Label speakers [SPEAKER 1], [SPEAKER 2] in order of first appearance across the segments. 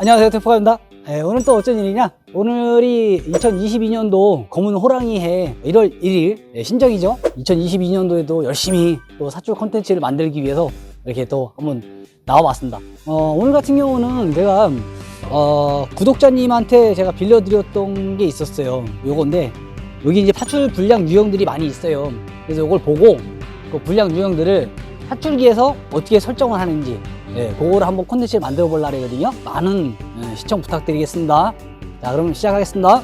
[SPEAKER 1] 안녕하세요, 대포가입니다. 오늘 또 어쩐 일이냐? 오늘이 2022년도 검은 호랑이 해 1월 1일 신정이죠. 2022년도에도 열심히 또 사출 콘텐츠를 만들기 위해서 이렇게 또 한번 나와봤습니다. 오늘 같은 경우는 제가 구독자님한테 제가 빌려드렸던 게 있었어요. 요건데 여기 이제 사출 불량 유형들이 많이 있어요. 그래서 이걸 보고 그 불량 유형들을 사출기에서 어떻게 설정을 하는지 그거를 한번 콘텐츠를 만들어 보려고 하거든요. 많은 시청 부탁드리겠습니다. 자, 그럼 시작하겠습니다.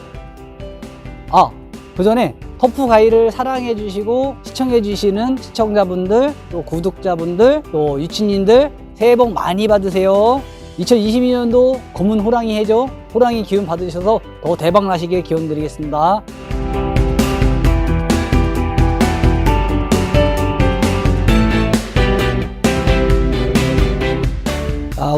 [SPEAKER 1] 그 전에 터프 가이를 사랑해 주시고 시청해 주시는 시청자분들, 또 구독자분들, 또 유치님들 새해 복 많이 받으세요. 2022년도 검은 호랑이 해죠. 호랑이 기운 받으셔서 더 대박 나시길 기원 드리겠습니다.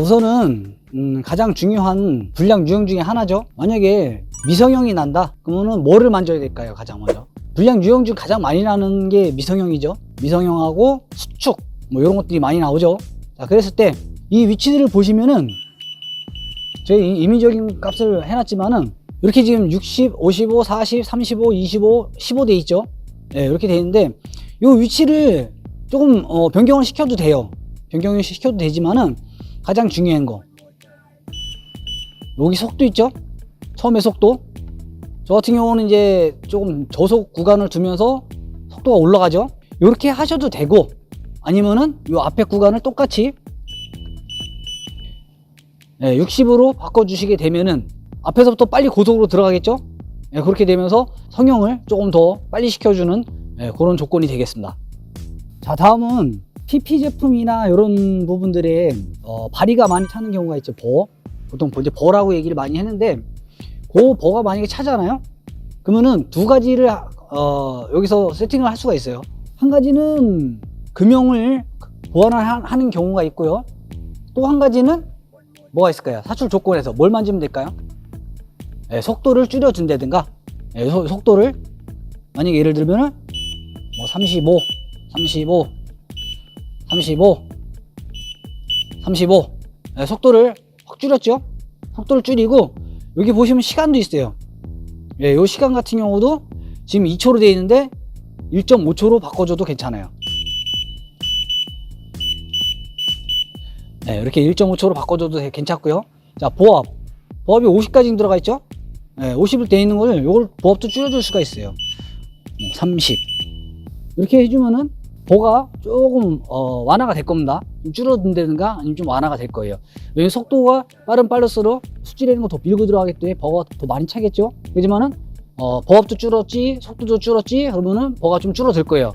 [SPEAKER 1] 우선은 가장 중요한 불량 유형 중에 하나죠. 만약에 미성형이 난다 그러면은 뭐를 만져야 될까요? 가장 먼저 불량 유형 중 가장 많이 나는 게 미성형이죠. 미성형하고 수축 뭐 이런 것들이 많이 나오죠. 자, 그랬을 때 이 위치들을 보시면은 저희 임의적인 값을 해놨지만은 이렇게 지금 60, 55, 40, 35, 25, 15 돼 있죠. 이렇게 돼 있는데 이 위치를 조금 변경을 시켜도 돼요. 변경을 시켜도 되지만은 가장 중요한 거 여기 속도 있죠. 처음에 속도 저 같은 경우는 이제 조금 저속 구간을 두면서 속도가 올라가죠. 이렇게 하셔도 되고 아니면은 이 앞에 구간을 똑같이 60으로 바꿔주시게 되면은 앞에서부터 빨리 고속으로 들어가겠죠. 그렇게 되면서 성형을 조금 더 빨리 시켜주는 그런 조건이 되겠습니다. 자, 다음은 PP 제품이나 이런 부분들에 발이가 많이 차는 경우가 있죠. 보통 이제 버라고 얘기를 많이 했는데 그 버가 만약에 차잖아요. 그러면은 두 가지를 여기서 세팅을 할 수가 있어요. 한 가지는 금형을 보완하는 경우가 있고요. 또 한 가지는 뭐가 있을까요? 사출 조건에서 뭘 만지면 될까요? 속도를 줄여준다든가 속도를 만약에 예를 들면은 뭐 35 속도를 확 줄였죠. 속도를 줄이고 여기 보시면 시간도 있어요. 이 시간 같은 경우도 지금 2초로 되어 있는데 1.5초로 바꿔줘도 괜찮아요. 이렇게 1.5초로 바꿔줘도 괜찮고요. 자, 보합이 50까지 들어가 있죠. 50을 되어 있는 거를 이걸 보합도 줄여줄 수가 있어요. 30 이렇게 해주면은 보가 조금 완화가 될 겁니다. 좀 줄어든다든가 아니면 좀 완화가 될 거예요. 왜냐면 속도가 빠를수록 수질이라는 거 더 밀고 들어가기 때문에 버가 더 많이 차겠죠. 그렇지만은 버압도 줄었지 속도도 줄었지 그러면은 버가 좀 줄어들 거예요.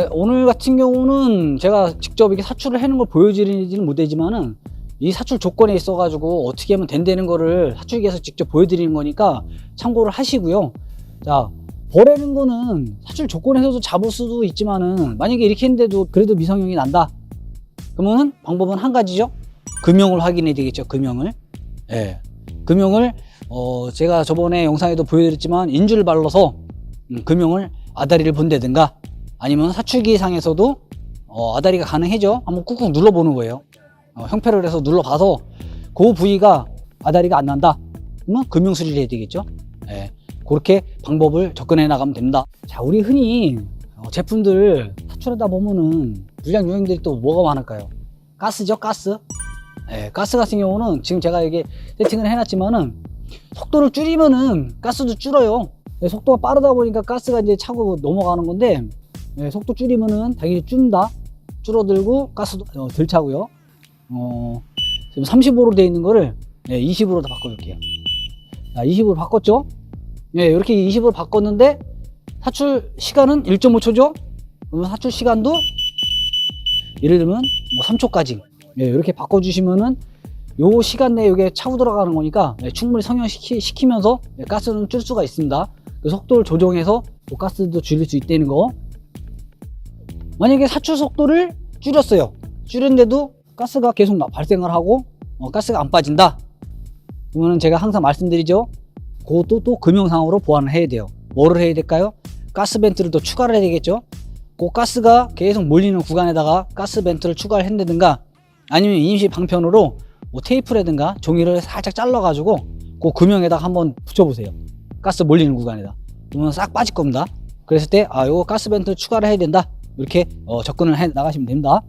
[SPEAKER 1] 오늘 같은 경우는 제가 직접 이렇게 사출을 해놓은 걸 보여드리지는 못하지만은 이 사출 조건에 있어 가지고 어떻게 하면 된다는 거를 사출기에서 직접 보여드리는 거니까 참고를 하시고요. 자, 버라는 거는 사출 조건에서도 잡을 수도 있지만은 만약에 이렇게 했는데도 그래도 미성형이 난다 그러면은 방법은 한 가지죠. 금형을 확인해야 되겠죠. 금형을 제가 저번에 영상에도 보여드렸지만 인주를 발라서 금형을 아다리를 본다든가 아니면 사출기 상에서도 아다리가 가능해죠. 한번 꾹꾹 눌러보는 거예요. 형패를 해서 눌러봐서 그 부위가 아다리가 안 난다 그러면 금형 수리를 해야 되겠죠. 그렇게 방법을 접근해 나가면 됩니다. 자, 우리 흔히 제품들 사출하다 보면은 불량 유형들이 또 뭐가 많을까요? 가스죠. 가스 같은 경우는 지금 제가 이게 세팅을 해놨지만은 속도를 줄이면은 가스도 줄어요. 속도가 빠르다 보니까 가스가 이제 차고 넘어가는 건데 속도 줄이면은 당연히 줄어들고 가스도 덜 차고요. 지금 35로 되어 있는 거를 20으로 다 바꿔줄게요. 자, 20으로 바꿨죠. 이렇게 20으로 바꿨는데 사출 시간은 1.5초죠. 그러면 사출 시간도 예를 들면 뭐 3초까지 이렇게 바꿔주시면은 요 시간 내에 이게 차고 들어가는 거니까 충분히 성형시키면서 가스는 줄 수가 있습니다. 그 속도를 조정해서 또 가스도 줄일 수 있다는 거. 만약에 사출 속도를 줄였어요. 줄였는데도 가스가 계속 발생을 하고 가스가 안 빠진다 그러면 제가 항상 말씀드리죠. 그것도 또 금형상으로 보완을 해야 돼요. 뭐를 해야 될까요? 가스 벤트를 또 추가를 해야 되겠죠. 그 가스가 계속 몰리는 구간에다가 가스 벤트를 추가를 한다든가 아니면 임시 방편으로 뭐 테이프라든가 종이를 살짝 잘라가지고 그 금형에다가 한번 붙여보세요. 가스 몰리는 구간에다. 그러면 싹 빠질 겁니다. 그랬을 때 요거 가스 벤트 추가를 해야 된다. 이렇게 접근을 해 나가시면 됩니다.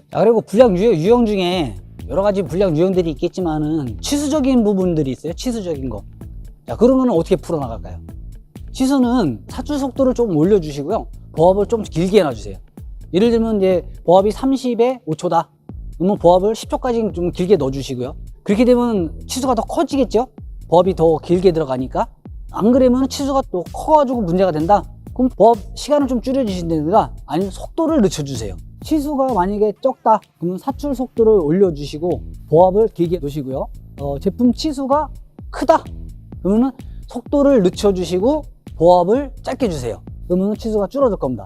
[SPEAKER 1] 자, 그리고 불량 유형 중에 여러 가지 불량 유형들이 있겠지만은 치수적인 부분들이 있어요. 치수적인 거. 자, 그런 거는 어떻게 풀어 나갈까요? 치수는 사출 속도를 좀 올려주시고요. 보압을 좀 길게 해놔주세요. 예를 들면 이제 보압이 30에 5초다. 그러면 보압을 10초까지 좀 길게 넣어주시고요. 그렇게 되면 치수가 더 커지겠죠? 보압이 더 길게 들어가니까. 안 그러면 치수가 또 커가지고 문제가 된다. 그럼 보압 시간을 좀 줄여주신다든가 아니면 속도를 늦춰주세요. 치수가 만약에 적다 그러면 사출 속도를 올려주시고 보압을 길게 놓으시고요. 제품 치수가 크다 그러면 속도를 늦춰주시고 보압을 짧게 주세요. 그러면 치수가 줄어들 겁니다.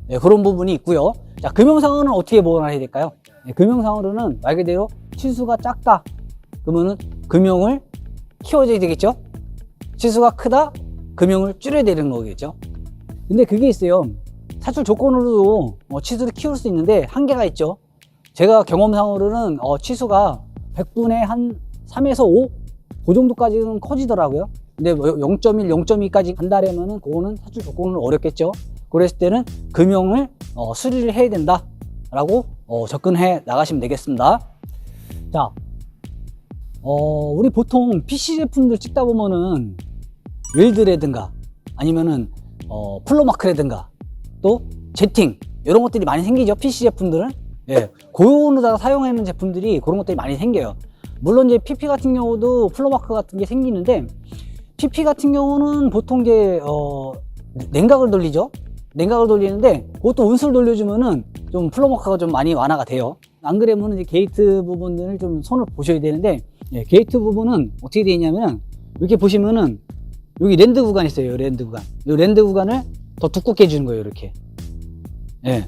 [SPEAKER 1] 네, 그런 부분이 있고요. 자, 금형상으로는 어떻게 보완을 해야 될까요? 네, 금형상으로는 말 그대로 치수가 작다 그러면은 금형을 키워줘야 되겠죠. 치수가 크다 금형을 줄여야 되는 거겠죠. 근데 그게 있어요. 사출 조건으로도 치수를 키울 수 있는데 한계가 있죠. 제가 경험상으로는 치수가 100분의 한 3에서 5? 그 정도까지는 커지더라고요. 근데 0.1, 0.2까지 간다려면은 그거는 사출 조건은 어렵겠죠. 그랬을 때는 금형을 수리를 해야 된다 라고 접근해 나가시면 되겠습니다. 자, 우리 보통 PC 제품들 찍다 보면은 웰드라든가 아니면은 플로마크라든가 또 제팅 이런 것들이 많이 생기죠. PC 제품들은. 예, 고온으로다가 사용하는 제품들이 그런 것들이 많이 생겨요. 물론 이제 PP 같은 경우도 플로마크 같은 게 생기는데 PP 같은 경우는 보통 이제 냉각을 돌리죠. 냉각을 돌리는데 그것도 온수를 돌려주면은 좀 플로마크가 좀 많이 완화가 돼요. 안 그러면 이제 게이트 부분을 좀 손을 보셔야 되는데 예, 게이트 부분은 어떻게 되어 있냐면 이렇게 보시면은 여기 랜드 구간 있어요. 랜드 구간. 이 랜드 구간을 더 두껍게 해주는 거예요. 이렇게. 예.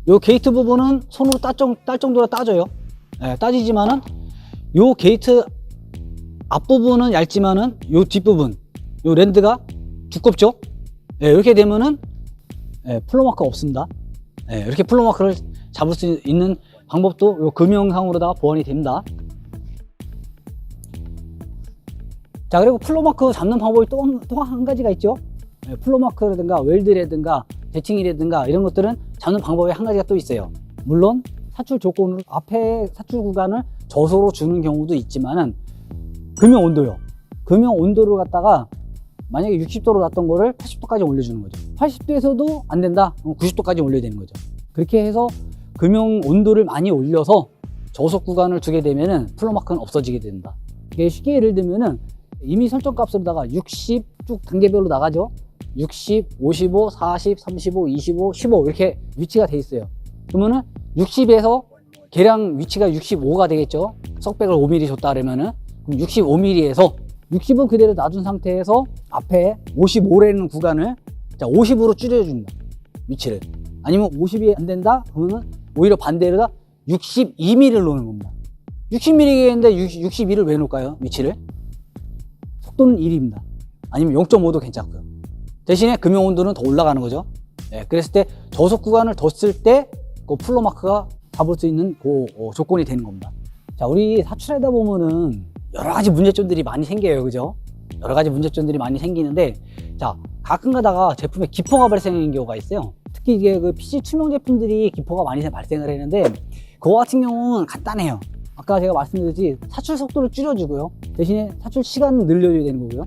[SPEAKER 1] 요 게이트 부분은 손으로 딸 정도로 따져요. 예, 따지지만은 요 게이트 앞부분은 얇지만은 요 뒷부분, 요 랜드가 두껍죠. 예, 이렇게 되면은 예, 플로마크가 없습니다. 예, 이렇게 플로마크를 잡을 수 있는 방법도 요 금형상으로다가 보완이 됩니다. 자, 그리고 플로마크 잡는 방법이 또 한 가지가 있죠. 예, 플로마크라든가 웰드라든가 제팅이라든가 이런 것들은 잡는 방법이 한 가지가 또 있어요. 물론 사출 조건으로 앞에 사출 구간을 저소로 주는 경우도 있지만은 금형 온도요. 금형 온도를 갖다가 만약에 60도로 놨던 거를 80도까지 올려주는 거죠. 80도에서도 안 된다. 그럼 90도까지 올려야 되는 거죠. 그렇게 해서 금형 온도를 많이 올려서 저속 구간을 주게 되면은 플로마크는 없어지게 된다. 이게 쉽게 예를 들면은 이미 설정 값으로다가 60 쭉 단계별로 나가죠. 60, 55, 40, 35, 25, 15 이렇게 위치가 돼 있어요. 그러면은 60에서 계량 위치가 65가 되겠죠. 석백을 5mm 줬다 그러면은 그럼 65mm에서 60은 그대로 놔둔 상태에서 앞에 55라는 구간을 자 50으로 줄여줍니다. 위치를. 아니면 50이 안 된다 그러면은 오히려 반대로 62mm를 놓는 겁니다. 60mm인데 62를 왜 놓을까요? 위치를. 속도는 1입니다. 아니면 0.5도 괜찮고요. 대신에 금형 온도는 더 올라가는 거죠. 예, 그랬을 때 저속 구간을 더 쓸 때 그 플로마크가 잡을 수 있는 그 조건이 되는 겁니다. 자, 우리 사출하다 보면은 여러 가지 문제점들이 많이 생겨요. 그죠? 여러 가지 문제점들이 많이 생기는데 자, 가끔 가다가 제품에 기포가 발생하는 경우가 있어요. 특히 이게 그 PC 투명 제품들이 기포가 많이 발생을 했는데 그거 같은 경우는 간단해요. 아까 제가 말씀드렸듯이 사출 속도를 줄여주고요. 대신에 사출 시간을 늘려줘야 되는 거고요.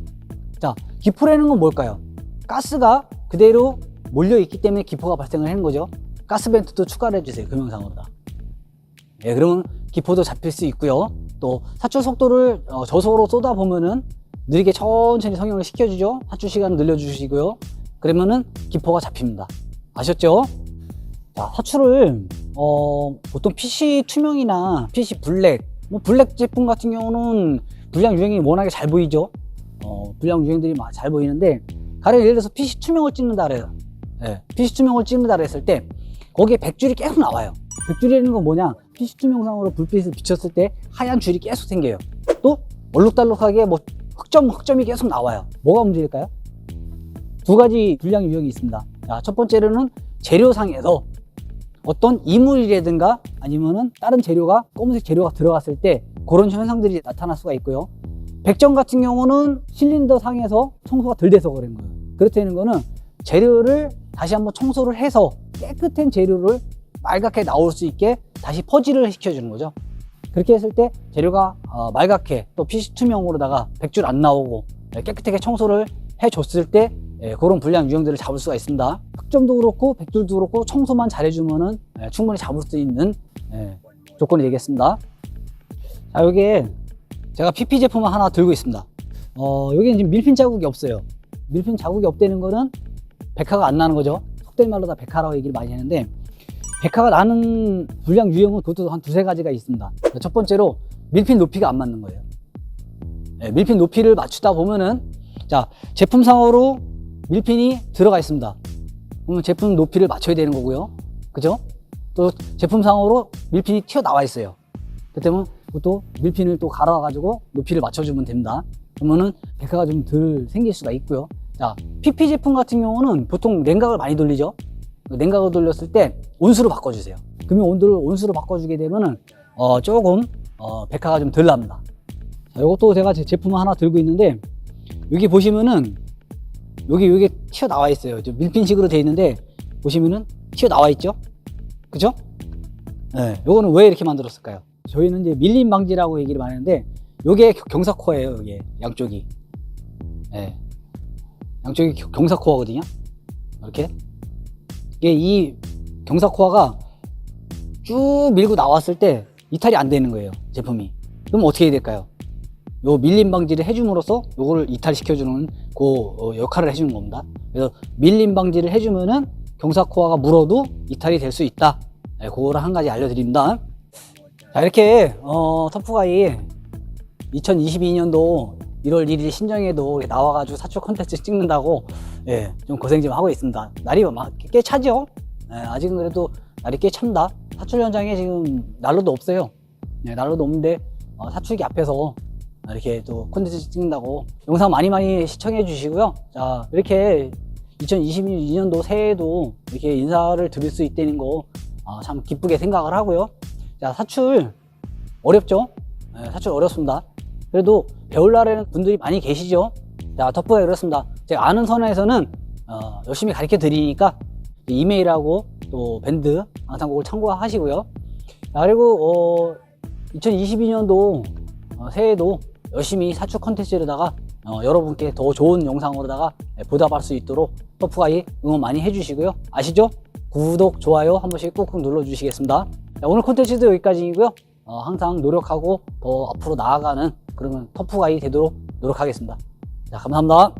[SPEAKER 1] 자, 기포라는 건 뭘까요? 가스가 그대로 몰려있기 때문에 기포가 발생을 하는 거죠. 가스 벤트도 추가를 해주세요. 금형상으로다. 예, 그러면 기포도 잡힐 수 있고요. 또 사출 속도를 저속으로 쏟아 보면은 느리게 천천히 성형을 시켜주죠. 사출 시간을 늘려주시고요. 그러면은 기포가 잡힙니다. 아셨죠? 자, 사출을 보통 PC 투명이나 PC 블랙, 블랙 제품 같은 경우는 불량 유형이 워낙에 잘 보이죠. 불량 유형들이 잘 보이는데 가령 예를 들어서 PC 투명을 찍는다 그래요. 예, PC 투명을 찍는다 그랬을 때 거기에 백줄이 계속 나와요. 백줄이라는 건 뭐냐? PC 투명상으로 불빛을 비쳤을 때 하얀 줄이 계속 생겨요. 또 얼룩달룩하게 뭐 흑점이 계속 나와요. 뭐가 문제일까요? 두 가지 불량 유형이 있습니다. 자, 첫 번째로는 재료상에서 어떤 이물이라든가 아니면은 다른 재료가 검은색 재료가 들어갔을 때 그런 현상들이 나타날 수가 있고요. 백전 같은 경우는 실린더 상에서 청소가 덜 돼서 그런 거예요. 그렇다는 거는 재료를 다시 한번 청소를 해서 깨끗한 재료를 말갛게 나올 수 있게 다시 퍼지를 시켜주는 거죠. 그렇게 했을 때 재료가 말갛게 또 PC 투명으로다가 백줄 안 나오고 깨끗하게 청소를 해줬을 때 그런 불량 유형들을 잡을 수가 있습니다. 흑점도 그렇고 백줄도 그렇고 청소만 잘해주면은 충분히 잡을 수 있는 조건이 되겠습니다. 자, 여기에 제가 PP 제품을 하나 들고 있습니다. 여기는 지금 밀핀 자국이 없어요. 밀핀 자국이 없다는 거는 백화가 안 나는 거죠. 속된 말로 다 백화라고 얘기를 많이 하는데, 백화가 나는 불량 유형은 그것도 한 두세 가지가 있습니다. 첫 번째로 밀핀 높이가 안 맞는 거예요. 밀핀 높이를 맞추다 보면은, 자, 제품상으로 밀핀이 들어가 있습니다. 그러면 제품 높이를 맞춰야 되는 거고요. 그죠? 또 제품상으로 밀핀이 튀어나와 있어요. 그때면 또 밀핀을 또 갈아가지고 높이를 맞춰주면 됩니다. 그러면은 백화가 좀 덜 생길 수가 있고요. 자, PP 제품 같은 경우는 보통 냉각을 많이 돌리죠. 냉각을 돌렸을 때 온수로 바꿔주세요. 그러면 온도를 온수로 바꿔주게 되면은 조금 백화가 좀 덜 납니다. 자, 이것도 제가 제 제품을 하나 들고 있는데, 여기 보시면은 여기 튀어나와 있어요. 밀핀식으로 되어 있는데 보시면은 튀어나와 있죠. 그죠? 네, 요거는 왜 이렇게 만들었을까요? 저희는 이제 밀림 방지라고 얘기를 많이 하는데, 요게 경사코어예요. 이게 양쪽이. 네. 양쪽이 경사코어거든요. 이렇게. 이게 이 경사코어가 쭉 밀고 나왔을 때 이탈이 안 되는 거예요. 제품이. 그럼 어떻게 해야 될까요? 요 밀림 방지를 해줌으로써 요거를 이탈시켜주는 그 역할을 해주는 겁니다. 그래서 밀림 방지를 해주면은 경사코어가 물어도 이탈이 될 수 있다. 네, 그거를 한 가지 알려드립니다. 자, 이렇게 터프가이 2022년도 1월 1일 신정에도 나와가지고 사출 콘텐츠 찍는다고 좀 고생 좀 하고 있습니다. 날이 꽤 차죠? 아직은 그래도 날이 꽤 찹니다. 사출 현장에 지금 난로도 없어요. 난로도 없는데 사출기 앞에서 이렇게 또 콘텐츠 찍는다고 영상 많이 시청해 주시고요. 자, 이렇게 2022년도 새해에도 이렇게 인사를 드릴 수 있다는 거 참 기쁘게 생각을 하고요. 자, 사출 어렵죠? 사출 어렵습니다. 그래도 배우려는 분들이 많이 계시죠. 자, 터프가 그렇습니다. 제가 아는 선에서는 열심히 가르쳐 드리니까 이메일하고 또 밴드 항상 그걸 참고하시고요. 자, 그리고 2022년도 새해에도 열심히 사출 컨텐츠로다가 여러분께 더 좋은 영상으로다가 보답할 수 있도록 터프가이 응원 많이 해주시고요. 아시죠? 구독, 좋아요 한 번씩 꾹꾹 눌러주시겠습니다. 자, 오늘 콘텐츠도 여기까지이고요. 항상 노력하고 더 앞으로 나아가는 그러면 터프가이 되도록 노력하겠습니다. 자, 감사합니다.